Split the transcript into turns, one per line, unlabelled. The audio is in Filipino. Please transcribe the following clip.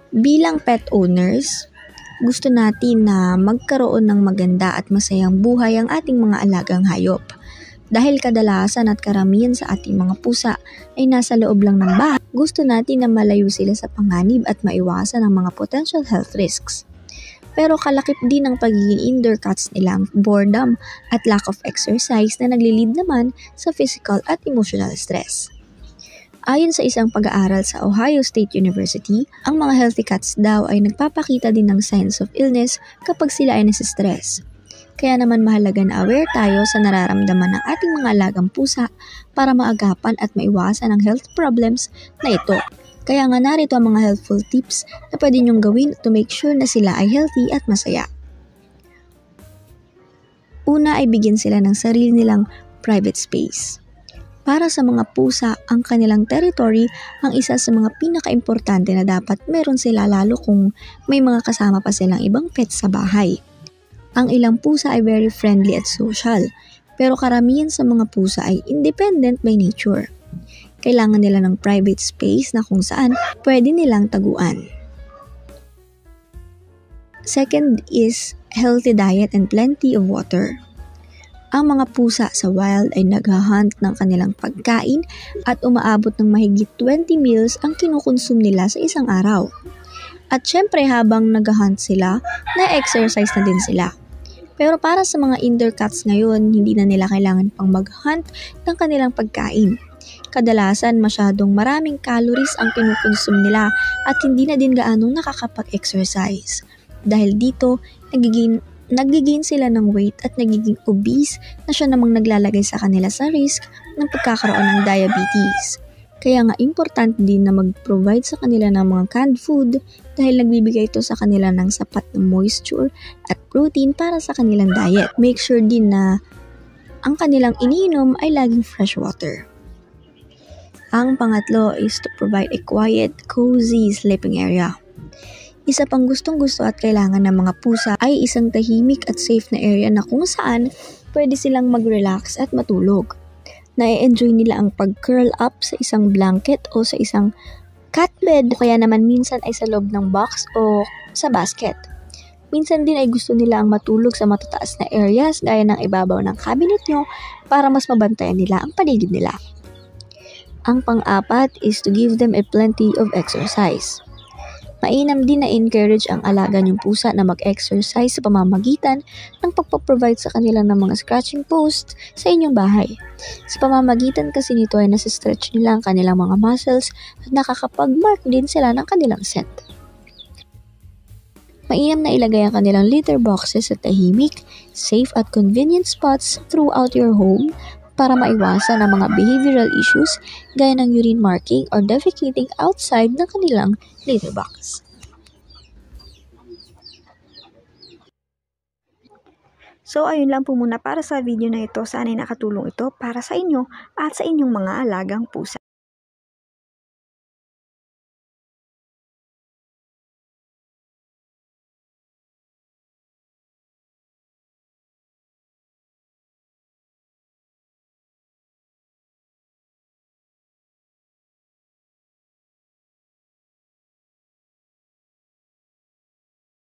Bilang pet owners, gusto natin na magkaroon ng maganda at masayang buhay ang ating mga alagang hayop. Dahil kadalasan at karamihan sa ating mga pusa ay nasa loob lang ng bahay, gusto natin na malayo sila sa panganib at maiwasan ang mga potential health risks. Pero kalakip din ng pagiging indoor cats nila ang boredom at lack of exercise na naglilid naman sa physical at emotional stress. Ayon sa isang pag-aaral sa Ohio State University, ang mga healthy cats daw ay nagpapakita din ng signs of illness kapag sila ay nasa-stress. Kaya naman mahalaga na aware tayo sa nararamdaman ng ating mga alagang pusa para maagapan at maiwasan ang health problems na ito. Kaya nga narito ang mga helpful tips na pwede nyong gawin to make sure na sila ay healthy at masaya. Una ay bigyan sila ng sarili nilang private space. Para sa mga pusa, ang kanilang territory ang isa sa mga pinaka-importante na dapat meron sila lalo kung may mga kasama pa silang ibang pets sa bahay. Ang ilang pusa ay very friendly at social, pero karamihan sa mga pusa ay independent by nature. Kailangan nila ng private space na kung saan pwede nilang taguan. Second is healthy diet and plenty of water. Ang mga pusa sa wild ay naghahunt ng kanilang pagkain at umaabot ng mahigit 20 meals ang kinukonsume nila sa isang araw. At syempre habang nag-hunt sila, na-exercise na din sila. Pero para sa mga indoor cats ngayon, hindi na nila kailangan pang mag-hunt ng kanilang pagkain. Kadalasan masyadong maraming calories ang kinukonsume nila at hindi na din gaanong nakakapag-exercise. Dahil dito, nagiging sila ng weight at nagiging obese na siya namang naglalagay sa kanila sa risk ng pagkakaroon ng diabetes. Kaya nga important din na mag-provide sa kanila ng mga canned food dahil nagbibigay ito sa kanila ng sapat na moisture at protein para sa kanilang diet. Make sure din na ang kanilang iniinom ay laging fresh water. Ang pangatlo is to provide a quiet, cozy sleeping area. Isa pang gustong-gusto at kailangan ng mga pusa ay isang tahimik at safe na area na kung saan pwede silang mag-relax at matulog. Na-enjoy nila ang pag-curl up sa isang blanket o sa isang cat bed o kaya naman minsan ay sa loob ng box o sa basket. Minsan din ay gusto nila ang matulog sa matataas na areas gaya ng ibabaw ng cabinet nyo para mas mabantayan nila ang paligid nila. Ang pang-apat is to give them a plenty of exercise. Mainam din na encourage ang alaga niyong pusa na mag-exercise sa pamamagitan ng pagpaprovide sa kanila ng mga scratching post sa inyong bahay. Sa pamamagitan kasi nito ay nasa-stretch nila ang kanilang mga muscles at nakakapag-mark din sila ng kanilang scent. Mainam na ilagay ang kanilang litter boxes sa tahimik, safe at convenient spots throughout your home para maiwasan ang mga behavioral issues gaya ng urine marking or defecating outside ng kanilang litter box. So ayun lang po muna para sa video na ito. Sana'y nakatulong ito para sa inyo at sa inyong mga alagang pusa.